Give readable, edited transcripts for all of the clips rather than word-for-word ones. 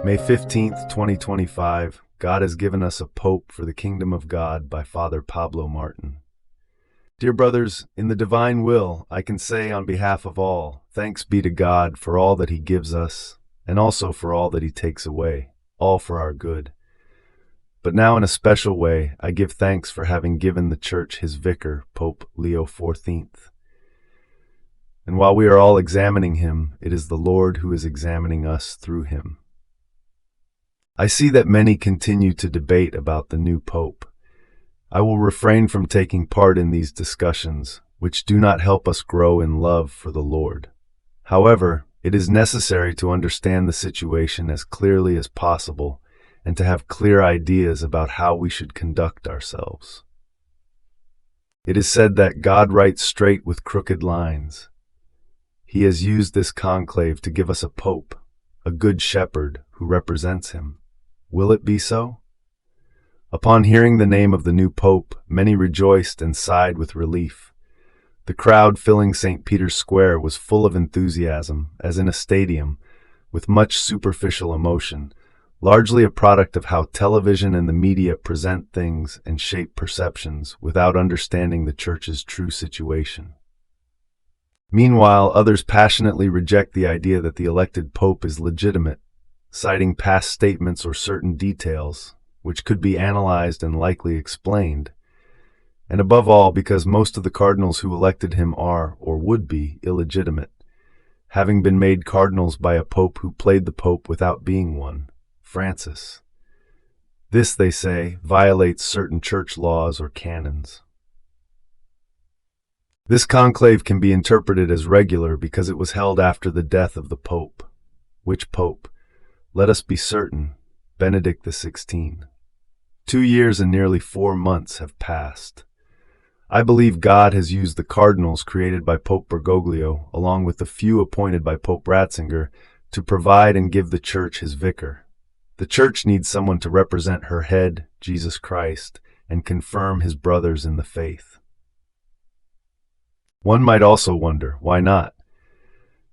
May 15th, 2025, God has given us a Pope for the Kingdom of God by Father Pablo Martin. Dear brothers, in the divine will, I can say on behalf of all, thanks be to God for all that He gives us, and also for all that He takes away, all for our good. But now in a special way, I give thanks for having given the Church His Vicar, Pope Leo XIV. And while we are all examining him, it is the Lord who is examining us through him. I see that many continue to debate about the new Pope. I will refrain from taking part in these discussions, which do not help us grow in love for the Lord. However, it is necessary to understand the situation as clearly as possible and to have clear ideas about how we should conduct ourselves. It is said that God writes straight with crooked lines. He has used this conclave to give us a Pope, a good shepherd who represents him. Will it be so? Upon hearing the name of the new Pope, many rejoiced and sighed with relief. The crowd filling St. Peter's Square was full of enthusiasm, as in a stadium, with much superficial emotion, largely a product of how television and the media present things and shape perceptions without understanding the Church's true situation. Meanwhile, others passionately reject the idea that the elected Pope is legitimate, citing past statements or certain details, which could be analyzed and likely explained, and above all because most of the cardinals who elected him are, or would be, illegitimate, having been made cardinals by a Pope who played the Pope without being one, Francis. This, they say, violates certain church laws or canons. This conclave can be interpreted as regular because it was held after the death of the Pope. Which Pope? Let us be certain, Benedict XVI. 2 years and nearly 4 months have passed. I believe God has used the cardinals created by Pope Bergoglio, along with the few appointed by Pope Ratzinger, to provide and give the Church his vicar. The Church needs someone to represent her head, Jesus Christ, and confirm his brothers in the faith. One might also wonder, why not?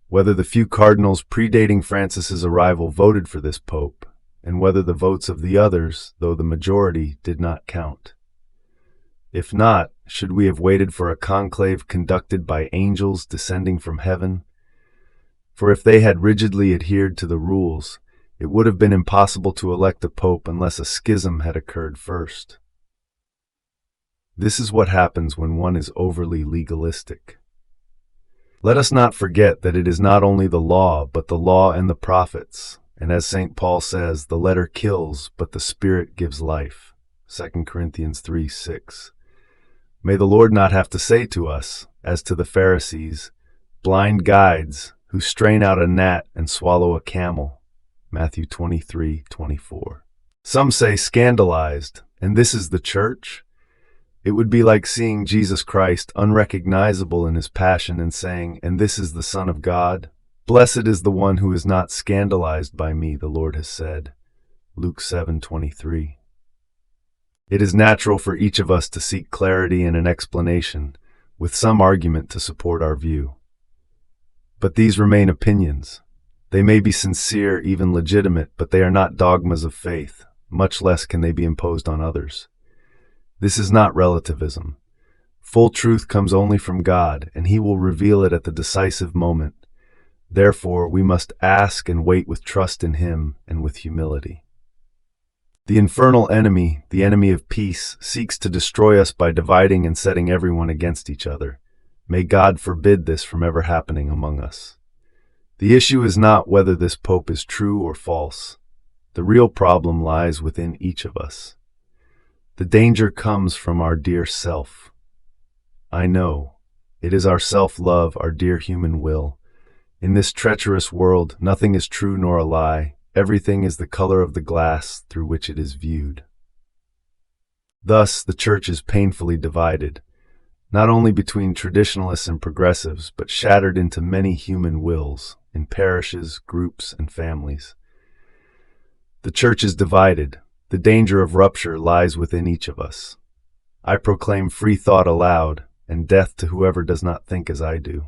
Whether the few cardinals predating Francis's arrival voted for this Pope, and whether the votes of the others, though the majority, did not count. If not, should we have waited for a conclave conducted by angels descending from heaven? For if they had rigidly adhered to the rules, it would have been impossible to elect a Pope unless a schism had occurred first. This is what happens when one is overly legalistic. Let us not forget that it is not only the law, but the law and the prophets, and as St. Paul says, the letter kills, but the Spirit gives life. 2 Corinthians 3:6. May the Lord not have to say to us, as to the Pharisees, blind guides who strain out a gnat and swallow a camel. Matthew 23:24. Some say scandalized, and this is the Church? It would be like seeing Jesus Christ unrecognizable in his passion and saying, and this is the Son of God? Blessed is the one who is not scandalized by me, the Lord has said. Luke 7:23. It is natural for each of us to seek clarity and an explanation, with some argument to support our view. But these remain opinions. They may be sincere, even legitimate, but they are not dogmas of faith, much less can they be imposed on others. This is not relativism. Full truth comes only from God, and He will reveal it at the decisive moment. Therefore, we must ask and wait with trust in Him and with humility. The infernal enemy, the enemy of peace, seeks to destroy us by dividing and setting everyone against each other. May God forbid this from ever happening among us. The issue is not whether this Pope is true or false. The real problem lies within each of us. The danger comes from our dear self. I know. It is our self-love, our dear human will. In this treacherous world, nothing is true nor a lie. Everything is the color of the glass through which it is viewed. Thus, the Church is painfully divided, not only between traditionalists and progressives, but shattered into many human wills, in parishes, groups, and families. The Church is divided. The danger of rupture lies within each of us. I proclaim free thought aloud, and death to whoever does not think as I do.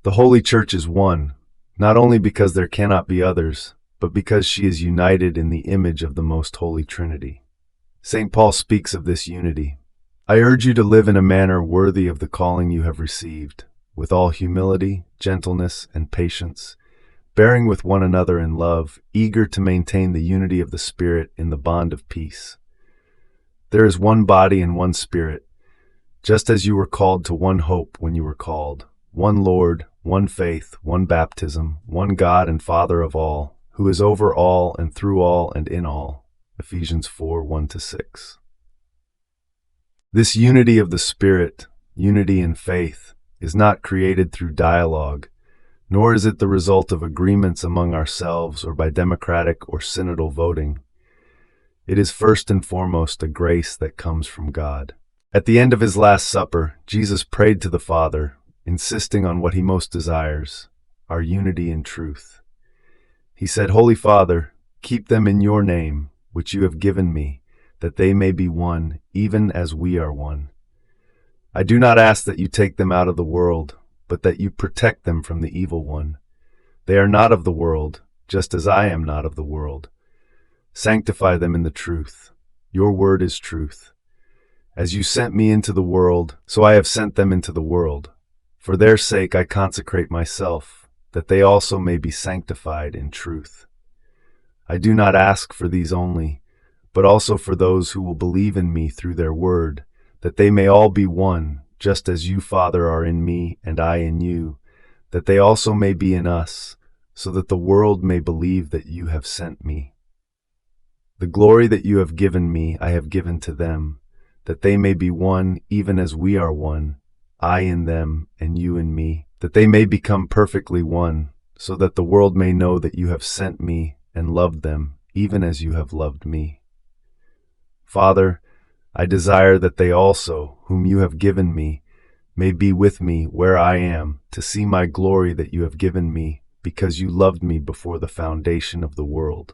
The Holy Church is one, not only because there cannot be others, but because she is united in the image of the most holy Trinity. St. Paul speaks of this unity. I urge you to live in a manner worthy of the calling you have received, with all humility, gentleness, and patience, bearing with one another in love, eager to maintain the unity of the Spirit in the bond of peace. There is one body and one Spirit, just as you were called to one hope when you were called, one Lord, one faith, one baptism, one God and Father of all, who is over all and through all and in all. Ephesians 4:1-6. This unity of the Spirit, unity in faith, is not created through dialogue, nor is it the result of agreements among ourselves or by democratic or synodal voting. It is first and foremost a grace that comes from God. At the end of his Last Supper, Jesus prayed to the Father, insisting on what he most desires, our unity in truth. He said, Holy Father, keep them in your name, which you have given me, that they may be one, even as we are one. I do not ask that you take them out of the world, but that you protect them from the evil one. They are not of the world, just as I am not of the world. Sanctify them in the truth. Your word is truth. As you sent me into the world, so I have sent them into the world. For their sake I consecrate myself, that they also may be sanctified in truth. I do not ask for these only, but also for those who will believe in me through their word, that they may all be one, just as you, Father, are in me and I in you, that they also may be in us, so that the world may believe that you have sent me. The glory that you have given me I have given to them, that they may be one even as we are one, I in them and you in me, that they may become perfectly one, so that the world may know that you have sent me and loved them, even as you have loved me. Father, I desire that they also, whom you have given me, may be with me where I am, to see my glory that you have given me, because you loved me before the foundation of the world.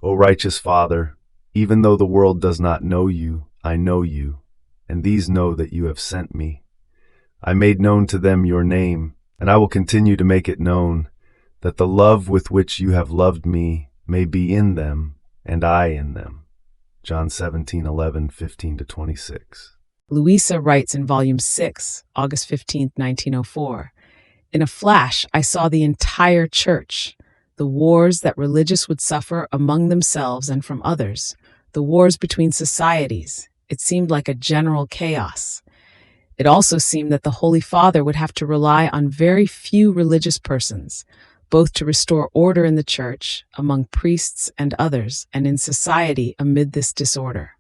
O righteous Father, even though the world does not know you, I know you, and these know that you have sent me. I made known to them your name, and I will continue to make it known, that the love with which you have loved me may be in them, and I in them. John 17:11-15-26. Louisa writes in Volume 6, August 15, 1904, in a flash, I saw the entire church, the wars that religious would suffer among themselves and from others, the wars between societies. It seemed like a general chaos. It also seemed that the Holy Father would have to rely on very few religious persons, both to restore order in the church, among priests and others, and in society amid this disorder.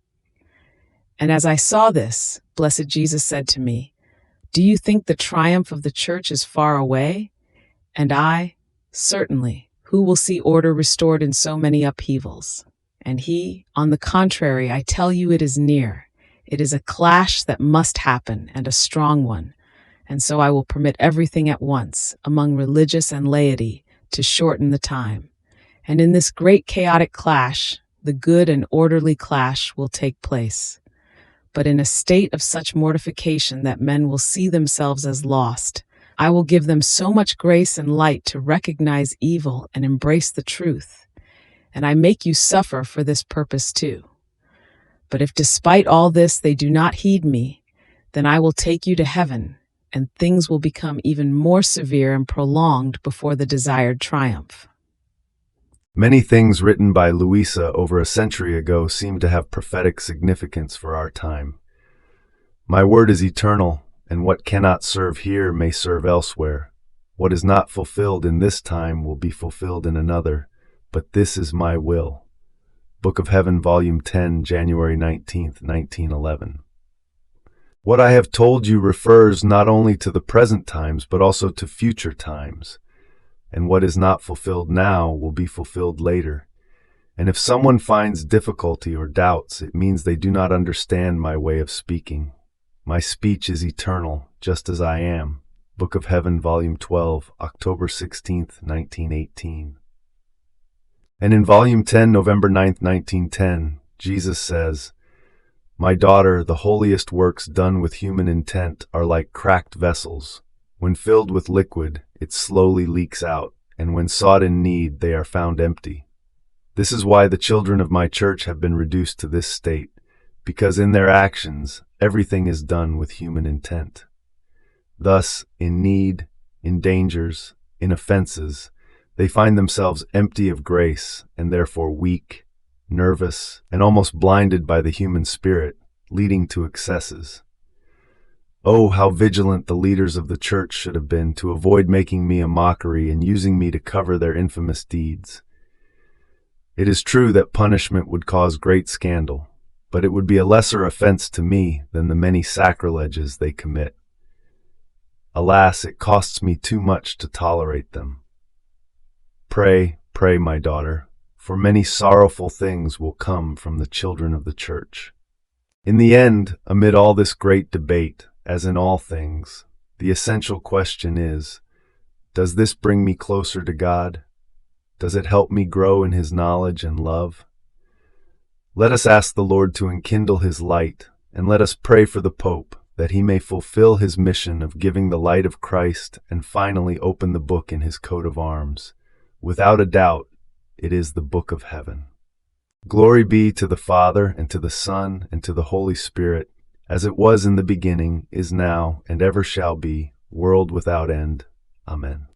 And as I saw this, blessed Jesus said to me, Do you think the triumph of the church is far away? And I, certainly, who will see order restored in so many upheavals? And he, on the contrary, I tell you it is near. It is a clash that must happen, and a strong one. And so I will permit everything at once, among religious and laity, to shorten the time. And in this great chaotic clash, the good and orderly clash will take place. But in a state of such mortification that men will see themselves as lost, I will give them so much grace and light to recognize evil and embrace the truth. And I make you suffer for this purpose too. But if despite all this they do not heed me, then I will take you to heaven, and things will become even more severe and prolonged before the desired triumph. Many things written by Louisa over a century ago seem to have prophetic significance for our time. My word is eternal, and what cannot serve here may serve elsewhere. What is not fulfilled in this time will be fulfilled in another, but this is my will. Book of Heaven, Volume 10, January 19th, 1911. What I have told you refers not only to the present times, but also to future times. And what is not fulfilled now will be fulfilled later. And if someone finds difficulty or doubts, it means they do not understand my way of speaking. My speech is eternal, just as I am. Book of Heaven, Volume 12, October 16th, 1918. And in Volume 10, November 9th, 1910, Jesus says, My daughter, the holiest works done with human intent are like cracked vessels. When filled with liquid, it slowly leaks out, and when sought in need, they are found empty. This is why the children of my church have been reduced to this state, because in their actions, everything is done with human intent. Thus, in need, in dangers, in offenses, they find themselves empty of grace and therefore weak, nervous, and almost blinded by the human spirit, leading to excesses. Oh, how vigilant the leaders of the church should have been to avoid making me a mockery and using me to cover their infamous deeds. It is true that punishment would cause great scandal, but it would be a lesser offense to me than the many sacrileges they commit. Alas, it costs me too much to tolerate them. Pray, pray, my daughter, for many sorrowful things will come from the children of the church. In the end, amid all this great debate, as in all things, the essential question is, does this bring me closer to God? Does it help me grow in His knowledge and love? Let us ask the Lord to enkindle His light, and let us pray for the Pope, that he may fulfill his mission of giving the light of Christ and finally open the book in his coat of arms. Without a doubt, it is the book of heaven. Glory be to the Father, and to the Son, and to the Holy Spirit, as it was in the beginning, is now, and ever shall be, world without end. Amen.